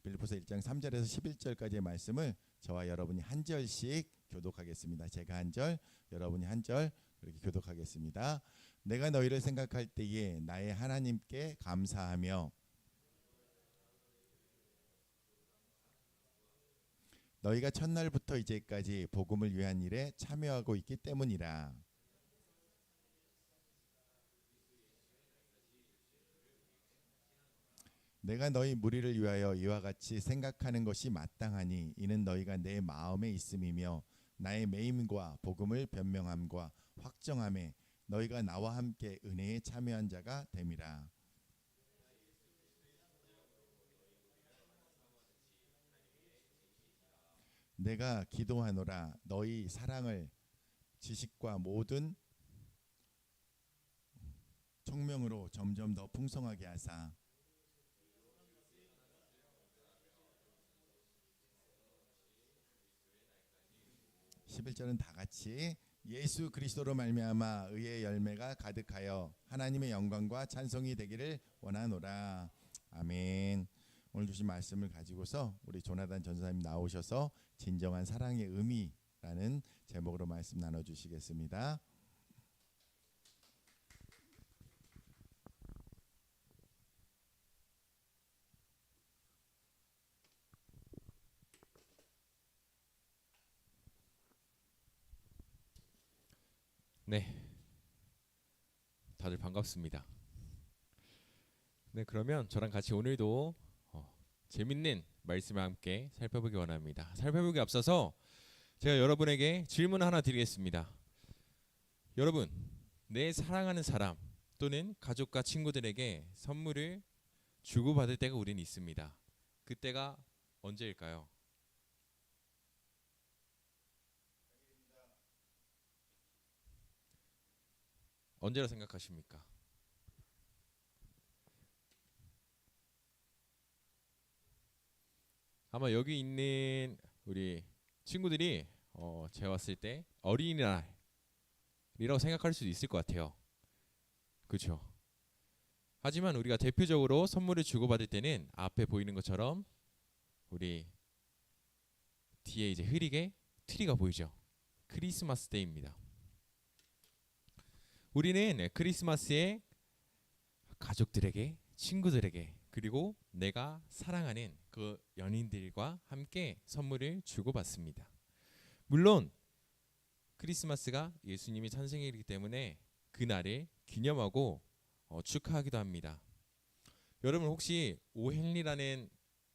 빌립보서 1장 3절에서 11절까지의 말씀을 저와 여러분이 한 절씩 교독하겠습니다. 제가 한 절, 여러분이 한 절 그렇게 교독하겠습니다. 내가 너희를 생각할 때에 나의 하나님께 감사하며 너희가 첫날부터 이제까지 복음을 위한 일에 참여하고 있기 때문이라. 내가 너희 무리를 위하여 이와 같이 생각하는 것이 마땅하니 이는 너희가 내 마음에 있음이며 나의 매임과 복음을 변명함과 확정함에 너희가 나와 함께 은혜에 참여한 자가 됨이라. 내가 기도하노라 너희 사랑을 지식과 모든 총명으로 점점 더 풍성하게 하사 11절은 다 같이 예수 그리스도로 말미암아 의의 열매가 가득하여 하나님의 영광과 찬송이 되기를 원하노라. 아멘. 오늘 주신 말씀을 가지고서 우리 조나단 전사님 나오셔서 진정한 사랑의 의미라는 제목으로 말씀 나눠주시겠습니다. 네, 다들 반갑습니다. 네, 그러면 저랑 같이 오늘도 재밌는 말씀을 함께 살펴보기 원합니다. 살펴보기 앞서서 제가 여러분에게 질문 하나 드리겠습니다. 여러분, 내 사랑하는 사람 또는 가족과 친구들에게 선물을 주고받을 때가 우리는 있습니다. 그때가 언제일까요? 언제라 생각하십니까? 아마 여기 있는 우리 친구들이 제가 봤을 때 어린이날이라고 생각할 수도 있을 것 같아요. 그렇죠? 하지만 우리가 대표적으로 선물을 주고받을 때는 앞에 보이는 것처럼 우리 뒤에 이제 흐리게 트리가 보이죠? 크리스마스 데이입니다. 우리는 크리스마스에 가족들에게, 친구들에게, 그리고 내가 사랑하는 그 연인들과 함께 선물을 주고받습니다. 물론 크리스마스가 예수님이 탄생일이기 때문에 그날을 기념하고 축하하기도 합니다. 여러분 혹시 오 헨리라는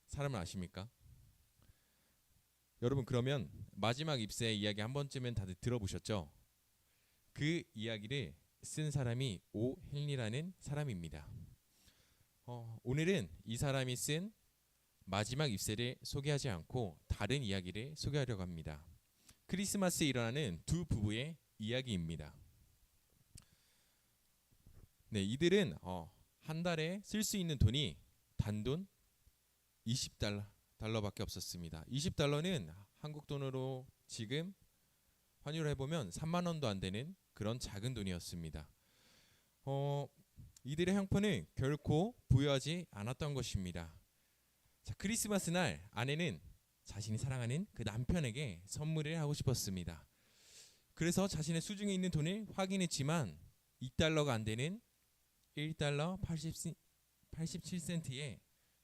사람을 아십니까? 여러분 그러면 마지막 입새 이야기 한 번쯤은 다들 들어보셨죠? 그 이야기를 쓴 사람이 오 헨리라는 사람입니다. 오늘은 이 사람이 쓴 마지막 입새를 소개하지 않고 다른 이야기를 소개하려고 합니다. 크리스마스에 일어나는 두 부부의 이야기입니다. 네, 이들은 한 달에 쓸 수 있는 돈이 단돈 20달러밖에 없었습니다. 20달러는 한국 돈으로 지금 환율을 해보면 3만 원도 안 되는 그런 작은 돈이었습니다. 이들의 형편은 결코 부유하지 않았던 것입니다. 자, 크리스마스 날 아내는 자신이 사랑하는 그 남편에게 선물을 하고 싶었습니다. 그래서 자신의 수중에 있는 돈을 확인했지만 2달러가 안 되는 1달러 87센트의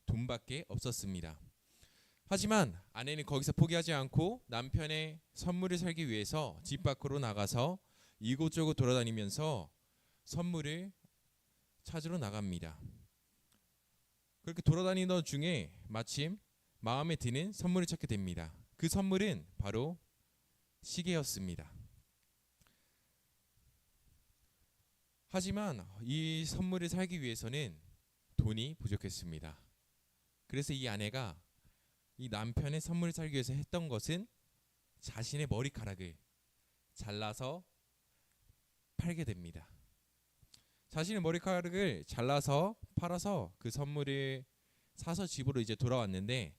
돈밖에 없었습니다. 하지만 아내는 거기서 포기하지 않고 남편의 선물을 사기 위해서 집 밖으로 나가서 이곳저곳 돌아다니면서 선물을 찾으러 나갑니다. 그렇게 돌아다니던 중에 마침 마음에 드는 선물을 찾게 됩니다. 그 선물은 바로 시계였습니다. 하지만 이 선물을 사기 위해서는 돈이 부족했습니다. 그래서 이 아내가 이 남편의 선물을 사기 위해서 했던 것은 자신의 머리카락을 잘라서 팔게 됩니다. 자신의 머리카락을 잘라서 팔아서 그 선물을 사서 집으로 이제 돌아왔는데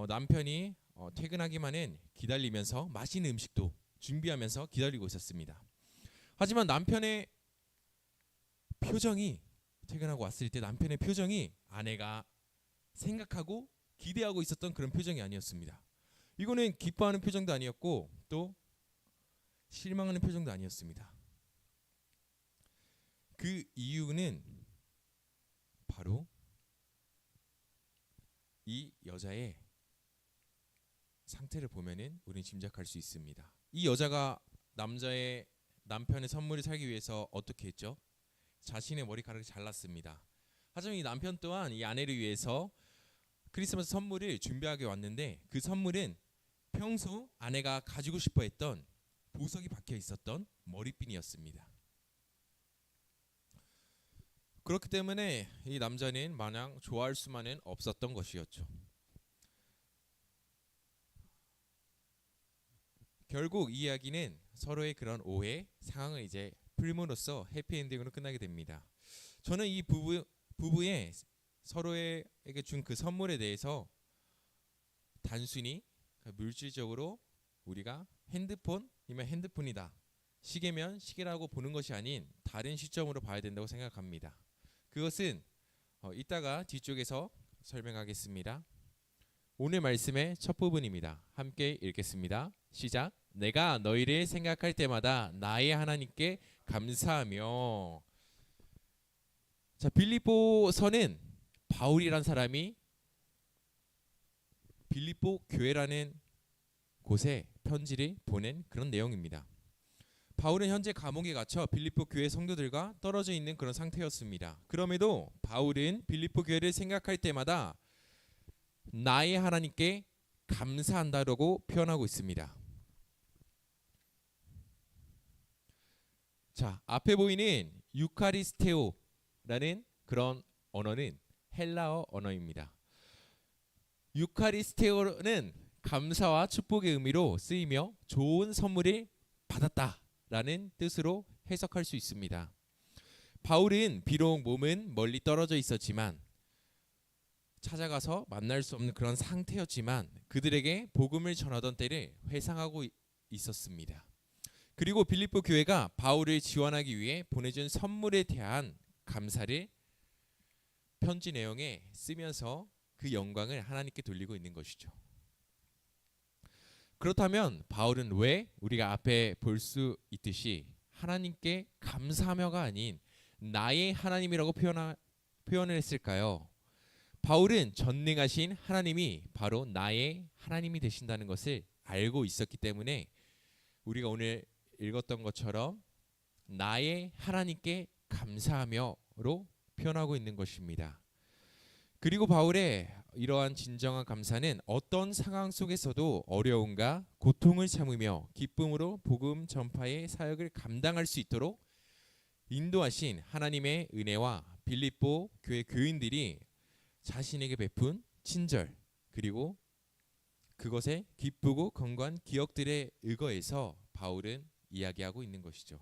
남편이 퇴근하기만은 기다리면서 맛있는 음식도 준비하면서 기다리고 있었습니다. 하지만 남편의 표정이 퇴근하고 왔을 때 남편의 표정이 아내가 생각하고 기대하고 있었던 그런 표정이 아니었습니다. 이거는 기뻐하는 표정도 아니었고 또 실망하는 표정도 아니었습니다. 그 이유는 바로 이 여자의 상태를 보면은 우리는 짐작할 수 있습니다. 이 여자가 남편의 선물을 사기 위해서 어떻게 했죠? 자신의 머리카락을 잘랐습니다. 하지만 이 남편 또한 이 아내를 위해서 크리스마스 선물을 준비하게 왔는데 그 선물은 평소 아내가 가지고 싶어 했던 보석이 박혀 있었던 머리핀이었습니다. 그렇기 때문에 이 남자는 마냥 좋아할 수만은 없었던 것이었죠. 결국 이 이야기는 서로의 그런 오해 상황을 이제 풀므로써 해피엔딩으로 끝나게 됩니다. 저는 이 부부의 서로에게 준 그 선물에 대해서 단순히 물질적으로 우리가 핸드폰이면 핸드폰이다, 시계면 시계라고 보는 것이 아닌 다른 시점으로 봐야 된다고 생각합니다. 그것은 이따가 뒤쪽에서 설명하겠습니다. 오늘 말씀의 첫 부분입니다. 함께 읽겠습니다. 시작. 내가 너희를 생각할 때마다 나의 하나님께 감사하며. 자, 빌립보서는 바울이란 사람이 빌립보 교회라는 곳에 편지를 보낸 그런 내용입니다. 바울은 현재 감옥에 갇혀 빌립보 교회 성도들과 떨어져 있는 그런 상태였습니다. 그럼에도 바울은 빌립보 교회를 생각할 때마다 나의 하나님께 감사한다라고 표현하고 있습니다. 자, 앞에 보이는 유카리스테오라는 그런 언어는 헬라어 언어입니다. 유카리스테오는 감사와 축복의 의미로 쓰이며 좋은 선물을 받았다라는 뜻으로 해석할 수 있습니다. 바울은 비록 몸은 멀리 떨어져 있었지만 찾아가서 만날 수 없는 그런 상태였지만 그들에게 복음을 전하던 때를 회상하고 있었습니다. 그리고 빌립보 교회가 바울을 지원하기 위해 보내준 선물에 대한 감사를 편지 내용에 쓰면서 그 영광을 하나님께 돌리고 있는 것이죠. 그렇다면 바울은 왜 우리가 앞에 볼 수 있듯이 하나님께 감사하며가 아닌 나의 하나님이라고 표현을 했을까요? 바울은 전능하신 하나님이 바로 나의 하나님이 되신다는 것을 알고 있었기 때문에 우리가 오늘 읽었던 것처럼 나의 하나님께 감사하며로 표현하고 있는 것입니다. 그리고 바울의 이러한 진정한 감사는 어떤 상황 속에서도 어려움과 고통을 참으며 기쁨으로 복음 전파의 사역을 감당할 수 있도록 인도하신 하나님의 은혜와 빌립보 교회 교인들이 자신에게 베푼 친절 그리고 그것에 기쁘고 건강한 기억들에 의거해서 바울은 이야기하고 있는 것이죠.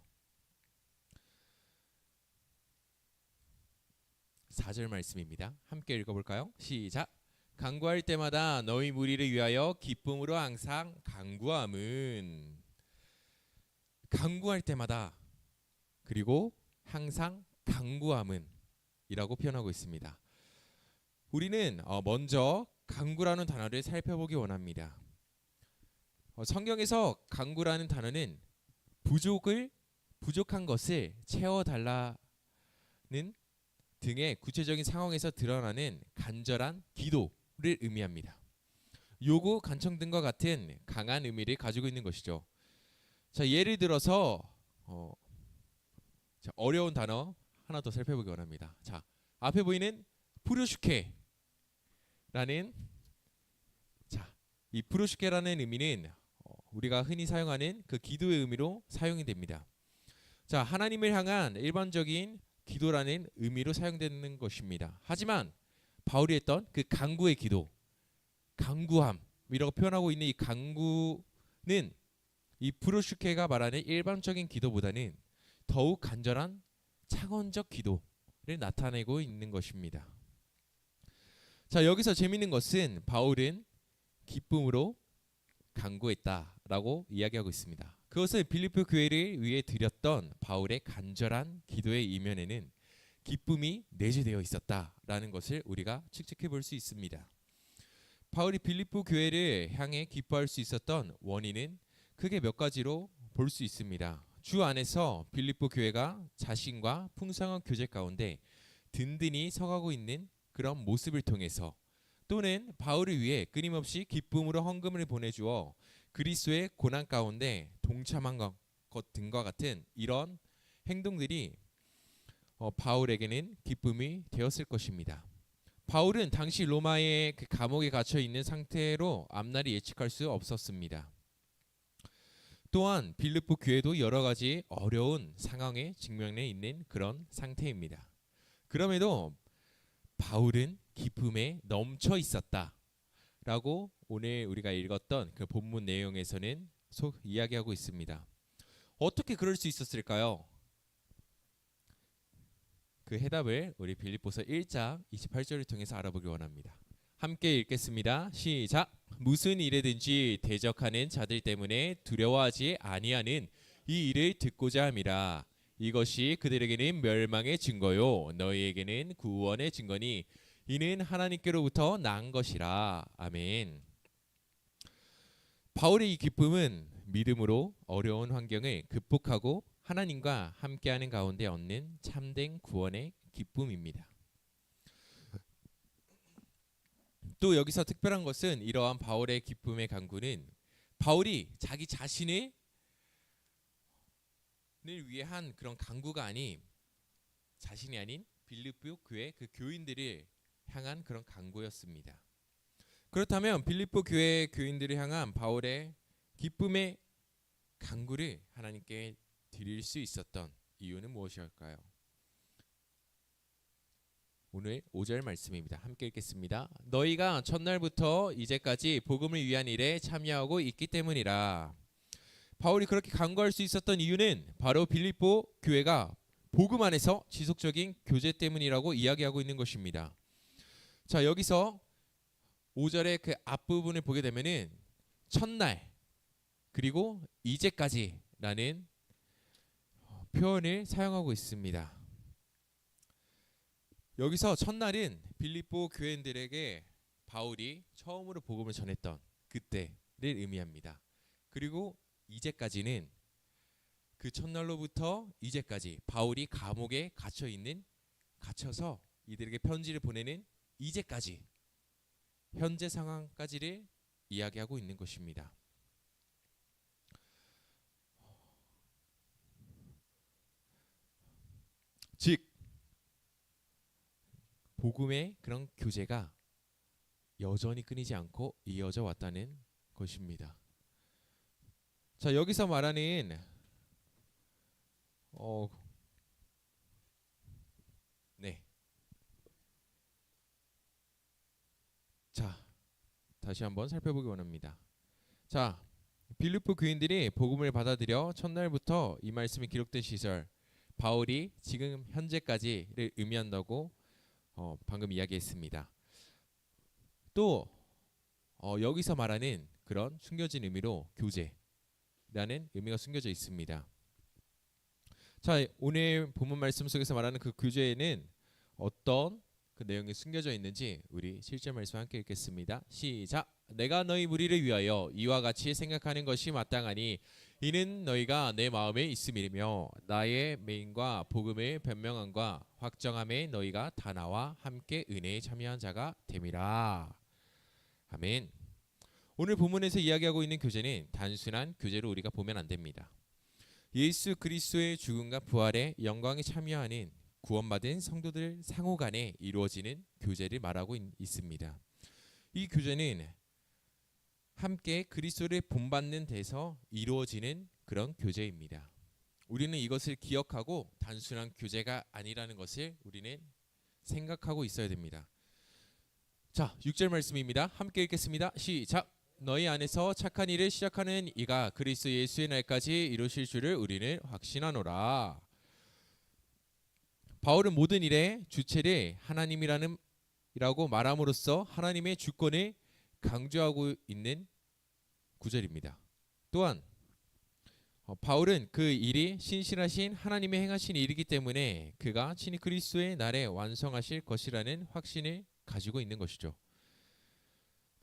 4절 말씀입니다. 함께 읽어볼까요? 시작. 간구할 때마다 너희 무리를 위하여 기쁨으로 항상 간구함은. 간구할 때마다 그리고 항상 간구함은 이라고 표현하고 있습니다. 우리는 먼저 간구라는 단어를 살펴보기 원합니다. 성경에서 간구라는 단어는 부족한 것을 채워달라는 등의 구체적인 상황에서 드러나는 간절한 기도를 의미합니다. 요구, 간청 등과 같은 강한 의미를 가지고 있는 것이죠. 자, 예를 들어서 어려운 단어 하나 더 살펴보기 원합니다. 자, 앞에 보이는 푸르슈케라는 이 푸르슈케라는 의미는 우리가 흔히 사용하는 그 기도의 의미로 사용이 됩니다. 자, 하나님을 향한 일반적인 기도라는 의미로 사용되는 것입니다. 하지만 바울이 했던 그 간구의 기도, 간구함이라고 표현하고 있는 이 간구는 이 푸르슈케가 말하는 일반적인 기도보다는 더욱 간절한 창원적 기도를 나타내고 있는 것입니다. 자, 여기서 재미있는 것은 바울은 기쁨으로 간구했다라고 이야기하고 있습니다. 그것을 빌립보 교회를 위해 드렸던 바울의 간절한 기도의 이면에는 기쁨이 내재되어 있었다라는 것을 우리가 측측해 볼 수 있습니다. 바울이 빌립보 교회를 향해 기뻐할 수 있었던 원인은 크게 몇 가지로 볼 수 있습니다. 주 안에서 빌립보 교회가 자신과 풍성한 교제 가운데 든든히 서가고 있는 그런 모습을 통해서, 또는 바울을 위해 끊임없이 기쁨으로 헌금을 보내주어 그리스도의 고난 가운데 동참한 것 등과 같은 이런 행동들이 바울에게는 기쁨이 되었을 것입니다. 바울은 당시 로마의 그 감옥에 갇혀 있는 상태로 앞날이 예측할 수 없었습니다. 또한 빌립보 교회도 여러 가지 어려운 상황에 직면해 있는 그런 상태입니다. 그럼에도 바울은 기쁨에 넘쳐 있었다라고 오늘 우리가 읽었던 그 본문 내용에서는 이야기하고 있습니다. 어떻게 그럴 수 있었을까요? 그 해답을 우리 빌립보서 1장 28절을 통해서 알아보기 원합니다. 함께 읽겠습니다. 시작. 무슨 일에든지 대적하는 자들 때문에 두려워하지 아니하는 이 일을 듣고자 함이라. 이것이 그들에게는 멸망의 증거요 너희에게는 구원의 증거니 이는 하나님께로부터 난 것이라. 아멘. 바울의 이 기쁨은 믿음으로 어려운 환경을 극복하고 하나님과 함께하는 가운데 얻는 참된 구원의 기쁨입니다. 또 여기서 특별한 것은 이러한 바울의 기쁨의 간구는 바울이 자기 자신을 위해 한 그런 간구가 아닌, 자신이 아닌 빌립보 교회 그 교인들을 향한 그런 간구였습니다. 그렇다면 빌립보 교회 교인들을 향한 바울의 기쁨의 간구를 하나님께 드릴 수 있었던 이유는 무엇일까요? 오늘 5절 말씀입니다. 함께 읽겠습니다. 너희가 첫날부터 이제까지 복음을 위한 일에 참여하고 있기 때문이라. 바울이 그렇게 간구할 수 있었던 이유는 바로 빌립보 교회가 복음 안에서 지속적인 교제 때문이라고 이야기하고 있는 것입니다. 자, 여기서 5절의 그 앞부분을 보게 되면은 첫날 그리고 이제까지라는 표현을 사용하고 있습니다. 여기서 첫날은 빌립보 교인들에게 바울이 처음으로 복음을 전했던 그때를 의미합니다. 그리고 이제까지는 그 첫날로부터 이제까지 바울이 감옥에 갇혀서 이들에게 편지를 보내는 이제까지, 현재 상황까지를 이야기하고 있는 것입니다. 즉 복음의 그런 교제가 여전히 끊이지 않고 이어져 왔다는 것입니다. 자, 여기서 말하는 자, 다시 한번 살펴보기 원합니다. 자, 빌립보 교인들이 복음을 받아들여 첫날부터 이 말씀이 기록된 시절, 바울이 지금 현재까지를 의미한다고 방금 이야기했습니다. 또 여기서 말하는 그런 숨겨진 의미로 교제라는 의미가 숨겨져 있습니다. 자, 오늘 본문 말씀 속에서 말하는 그 교제에는 어떤 그 내용이 숨겨져 있는지 우리 실제 말씀 함께 읽겠습니다. 시작. 내가 너희 무리를 위하여 이와 같이 생각하는 것이 마땅하니 이는 너희가 내 마음에 있음이며 나의 맹인과 복음을 변명함과 확정함에 너희가 다 나와 함께 은혜에 참여한 자가 됨이라. 아멘. 오늘 본문에서 이야기하고 있는 교제는 단순한 교제로 우리가 보면 안 됩니다. 예수 그리스도의 죽음과 부활의 영광에 참여하는 구원받은 성도들 상호 간에 이루어지는 교제를 말하고 있습니다. 이 교제는 함께 그리스도를 본받는 데서 이루어지는 그런 교제입니다. 우리는 이것을 기억하고 단순한 교제가 아니라는 것을 우리는 생각하고 있어야 됩니다. 자, 6절 말씀입니다. 함께 읽겠습니다. 시작. 너희 안에서 착한 일을 시작하는 이가 그리스도 예수의 날까지 이루실 줄을 우리는 확신하노라. 바울은 모든 일의 주체를 하나님이라고 말함으로써 하나님의 주권을 강조하고 있는 구절입니다. 또한 바울은 그 일이 신실하신 하나님의 행하신 일이기 때문에 그가 친히 그리스도의 날에 완성하실 것이라는 확신을 가지고 있는 것이죠.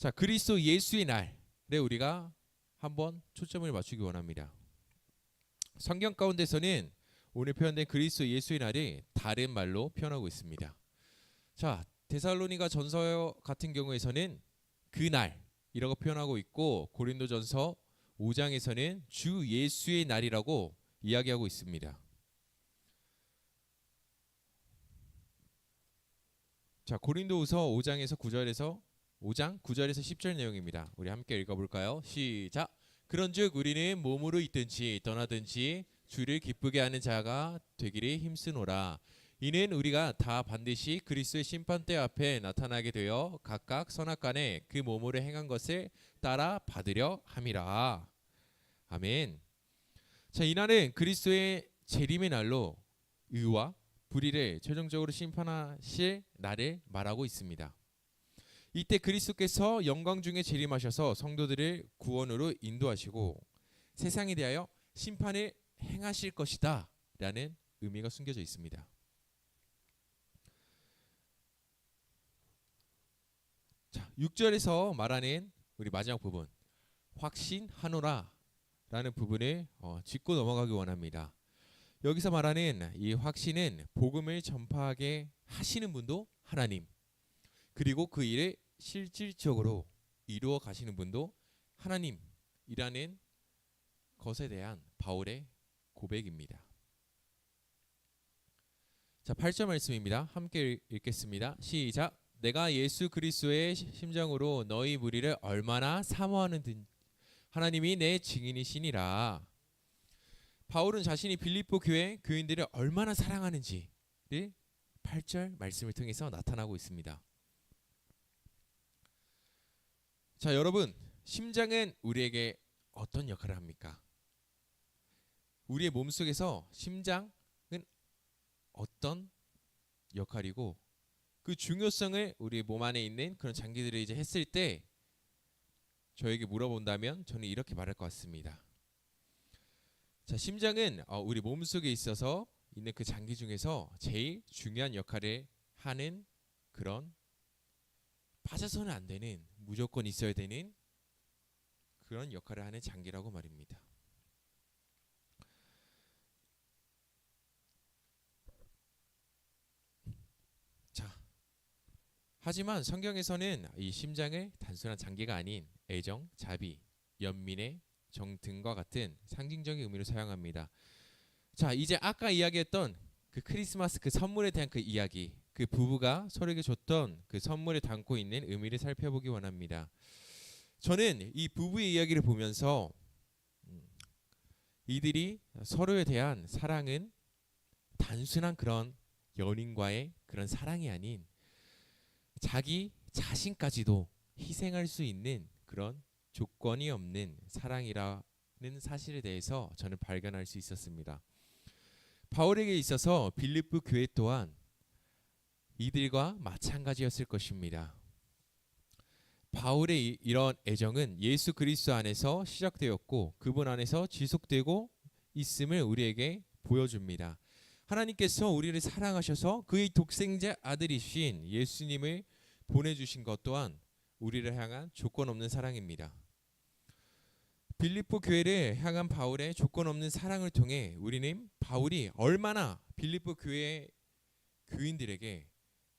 자, 그리스도 예수의 날에 우리가 한번 초점을 맞추기 원합니다. 성경 가운데서는 오늘 표현된 그리스도 예수의 날이 다른 말로 표현하고 있습니다. 자, 데살로니가 전서 같은 경우에서는 그날이라고 표현하고 있고, 고린도전서 5장에서는 주 예수의 날이라고 이야기하고 있습니다. 자, 고린도후서 5장에서 9절에서 5장 9절에서 10절 내용입니다. 우리 함께 읽어볼까요? 시작. 그런즉 우리는 몸으로 있든지 떠나든지 주를 기쁘게 하는 자가 되기를 힘쓰노라. 이는 우리가 다 반드시 그리스도의 심판대 앞에 나타나게 되어 각각 선악간에 그 몸으로 행한 것을 따라 받으려 함이라. 아멘. 자, 이날은 그리스도의 재림의 날로 의와 불의를 최종적으로 심판하실 날을 말하고 있습니다. 이때 그리스도께서 영광 중에 재림하셔서 성도들을 구원으로 인도하시고 세상에 대하여 심판을 행하실 것이다 라는 의미가 숨겨져 있습니다. 자, 6절에서 말하는 우리 마지막 부분, 확신하노라 라는 부분을 짚고 넘어가기 원합니다. 여기서 말하는 이 확신은 복음을 전파하게 하시는 분도 하나님, 그리고 그 일을 실질적으로 이루어 가시는 분도 하나님이라는 것에 대한 바울의 고백입니다. 자, 8절 말씀입니다. 함께 읽겠습니다. 시작. 내가 예수 그리스도의 심정으로 너희 무리를 얼마나 사모하는 하나님이 내 증인이시니라. 바울은 자신이 빌립보 교회 교인들을 얼마나 사랑하는지를 8절 말씀을 통해서 나타나고 있습니다. 자, 여러분, 심장은 우리에게 어떤 역할을 합니까? 우리의 몸속에서 심장은 어떤 역할이고 그 중요성을 우리 몸 안에 있는 그런 장기들이 이제 했을 때 저에게 물어본다면 저는 이렇게 말할 것 같습니다. 자, 심장은 우리 몸속에 있어서 있는 그 장기 중에서 제일 중요한 역할을 하는 그런 빠져서는 안 되는, 무조건 있어야 되는 그런 역할을 하는 장기라고 말입니다. 자, 하지만 성경에서는 이 심장을 단순한 장기가 아닌 애정, 자비, 연민의 정 등과 같은 상징적인 의미로 사용합니다. 자, 이제 아까 이야기했던 그 크리스마스 그 선물에 대한 그 이야기, 그 부부가 서로에게 줬던 그 선물에 담고 있는 의미를 살펴보기 원합니다. 저는 이 부부의 이야기를 보면서 이들이 서로에 대한 사랑은 단순한 그런 연인과의 그런 사랑이 아닌 자기 자신까지도 희생할 수 있는 그런 조건이 없는 사랑이라는 사실에 대해서 저는 발견할 수 있었습니다. 바울에게 있어서 빌립보 교회 또한 이들과 마찬가지였을 것입니다. 바울의 이런 애정은 예수 그리스도 안에서 시작되었고 그분 안에서 지속되고 있음을 우리에게 보여줍니다. 하나님께서 우리를 사랑하셔서 그의 독생자 아들이신 예수님을 보내주신 것 또한 우리를 향한 조건 없는 사랑입니다. 빌립보 교회를 향한 바울의 조건 없는 사랑을 통해 우리는 바울이 얼마나 빌립보 교회 교인들에게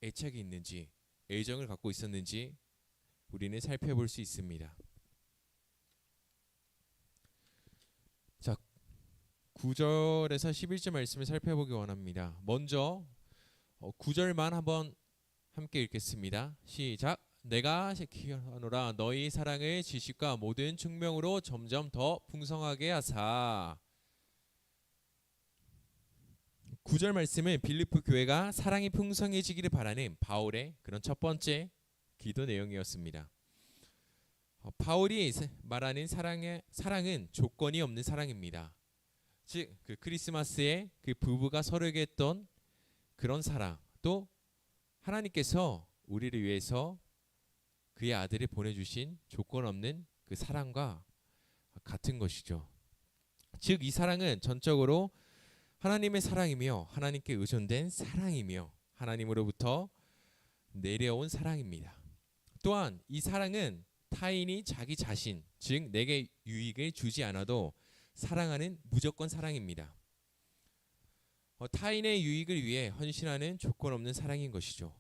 애착이 있는지, 애정을 갖고 있었는지 우리는 살펴볼 수 있습니다. 자, 9절에서 11절 말씀을 살펴보기 원합니다. 먼저 9절만 한번 함께 읽겠습니다. 시작. 내가 시키노라 너희 사랑을 지식과 모든 증명으로 점점 더 풍성하게 하사. 9절 말씀은 빌립보 교회가 사랑이 풍성해지기를 바라는 바울의 그런 첫 번째 기도 내용이었습니다. 바울이 말하는 사랑은 조건이 없는 사랑입니다. 즉, 그 크리스마스에 그 부부가 서로에게 했던 그런 사랑, 또 하나님께서 우리를 위해서 그의 아들을 보내주신 조건 없는 그 사랑과 같은 것이죠. 즉, 이 사랑은 전적으로 하나님의 사랑이며 하나님께 의존된 사랑이며 하나님으로부터 내려온 사랑입니다. 또한 이 사랑은 타인이 자기 자신, 즉 내게 유익을 주지 않아도 사랑하는 무조건 사랑입니다. 타인의 유익을 위해 헌신하는 조건 없는 사랑인 것이죠.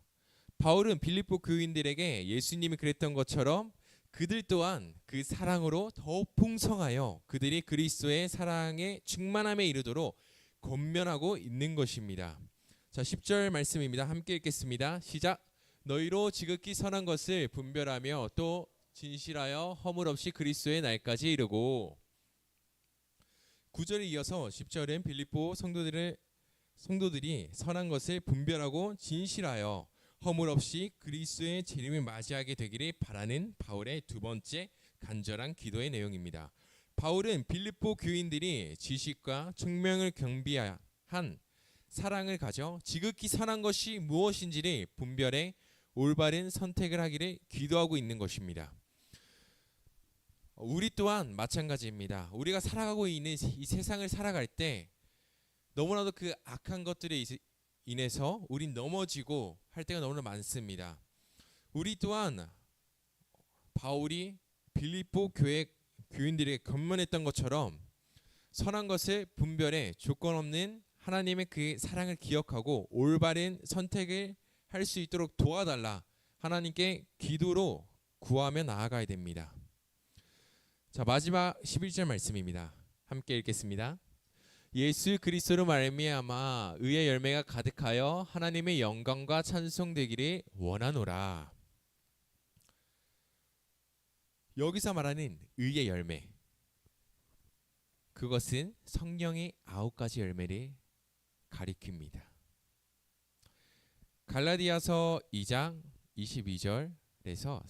바울은 빌립보 교인들에게 예수님이 그랬던 것처럼 그들 또한 그 사랑으로 더욱 풍성하여 그들이 그리스도의 사랑의 충만함에 이르도록 권면하고 있는 것입니다. 자, 10절 말씀입니다. 함께 읽겠습니다. 시작. 너희로 지극히 선한 것을 분별하며 또 진실하여 허물 없이 그리스도의 날까지 이르고. 9절에 이어서 10절은 빌립보 성도들이 선한 것을 분별하고 진실하여 허물 없이 그리스도의 재림을 맞이하게 되기를 바라는 바울의 두 번째 간절한 기도의 내용입니다. 바울은 빌립보 교인들이 지식과 총명을 경비한 사랑을 가져 지극히 선한 것이 무엇인지를 분별해 올바른 선택을 하기를 기도하고 있는 것입니다. 우리 또한 마찬가지입니다. 우리가 살아가고 있는 이 세상을 살아갈 때 너무나도 그 악한 것들에 인해서 우린 넘어지고 할 때가 너무나 많습니다. 우리 또한 바울이 빌립보 교회 교인들에게 권면했던 것처럼 선한 것을 분별해 조건 없는 하나님의 그 사랑을 기억하고 올바른 선택을 할 수 있도록 도와달라 하나님께 기도로 구하며 나아가야 됩니다. 자, 마지막 11절 말씀입니다. 함께 읽겠습니다. 예수 그리스도로 말미암아 의의 열매가 가득하여 하나님의 영광과 찬송되기를 원하노라. 여기서 말하는 의의 열매, 그것은 성령의 9가지 열매를 가리킵니다. 갈라디아서 2장 22절에서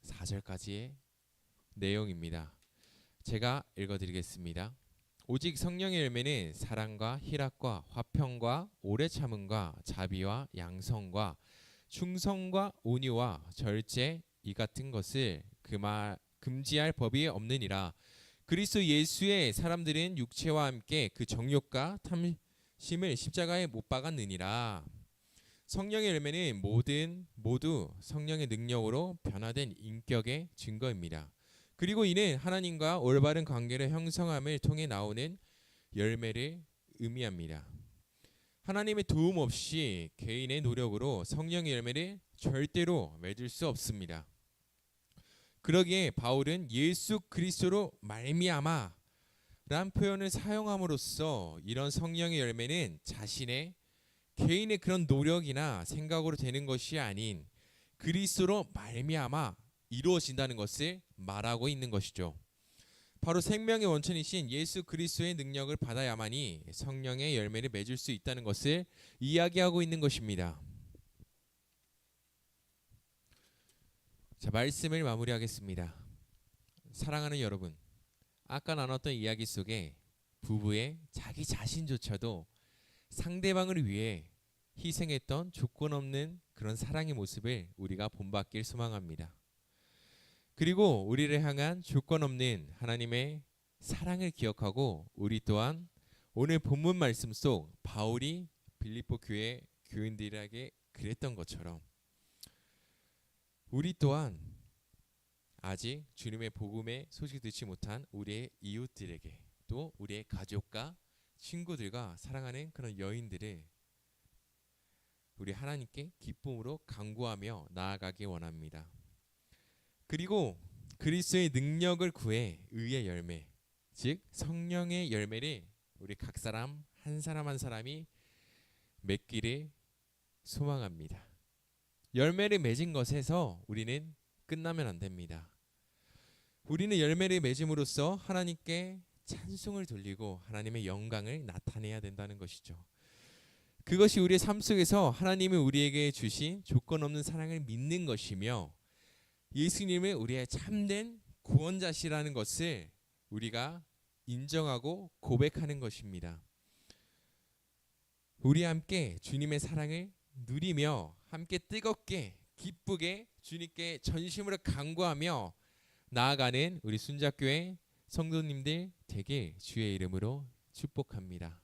4절까지의 내용입니다. 제가 읽어드리겠습니다. 오직 성령의 열매는 사랑과 희락과 화평과 오래 참음과 자비와 양성과 충성과 온유와 절제 이 같은 것을 금지할 법이 없느니라. 그리스도 예수의 사람들은 육체와 함께 그 정욕과 탐심을 십자가에 못 박았느니라. 성령의 열매는 모두 성령의 능력으로 변화된 인격의 증거입니다. 그리고 이는 하나님과 올바른 관계를 형성함을 통해 나오는 열매를 의미합니다. 하나님의 도움 없이 개인의 노력으로 성령의 열매를 절대로 맺을 수 없습니다. 그러기에 바울은 예수 그리스도로 말미암아 라는 표현을 사용함으로써 이런 성령의 열매는 자신의 개인의 그런 노력이나 생각으로 되는 것이 아닌 그리스도로 말미암아 이루어진다는 것을 말하고 있는 것이죠. 바로 생명의 원천이신 예수 그리스도의 능력을 받아야만이 성령의 열매를 맺을 수 있다는 것을 이야기하고 있는 것입니다. 자, 말씀을 마무리하겠습니다. 사랑하는 여러분, 아까 나눴던 이야기 속에 부부의 자기 자신조차도 상대방을 위해 희생했던 조건 없는 그런 사랑의 모습을 우리가 본받길 소망합니다. 그리고 우리를 향한 조건 없는 하나님의 사랑을 기억하고 우리 또한 오늘 본문 말씀 속 바울이 빌립보 교회 교인들에게 그랬던 것처럼 우리 또한 아직 주님의 복음의 소식 듣지 못한 우리의 이웃들에게 또 우리의 가족과 친구들과 사랑하는 그런 여인들을 우리 하나님께 기쁨으로 간구하며 나아가기 원합니다. 그리고 그리스도의 능력을 구해 의의 열매, 즉 성령의 열매를 우리 각 사람 한 사람 한 사람이 맺기를 소망합니다. 열매를 맺은 것에서 우리는 끝나면 안 됩니다. 우리는 열매를 맺음으로써 하나님께 찬송을 돌리고 하나님의 영광을 나타내야 된다는 것이죠. 그것이 우리의 삶 속에서 하나님이 우리에게 주신 조건 없는 사랑을 믿는 것이며 예수님을 우리의 참된 구원자시라는 것을 우리가 인정하고 고백하는 것입니다. 우리 함께 주님의 사랑을 누리며 함께 뜨겁게 기쁘게 주님께 전심으로 간구하며 나아가는 우리 순자교회 성도님들 되길 주의 이름으로 축복합니다.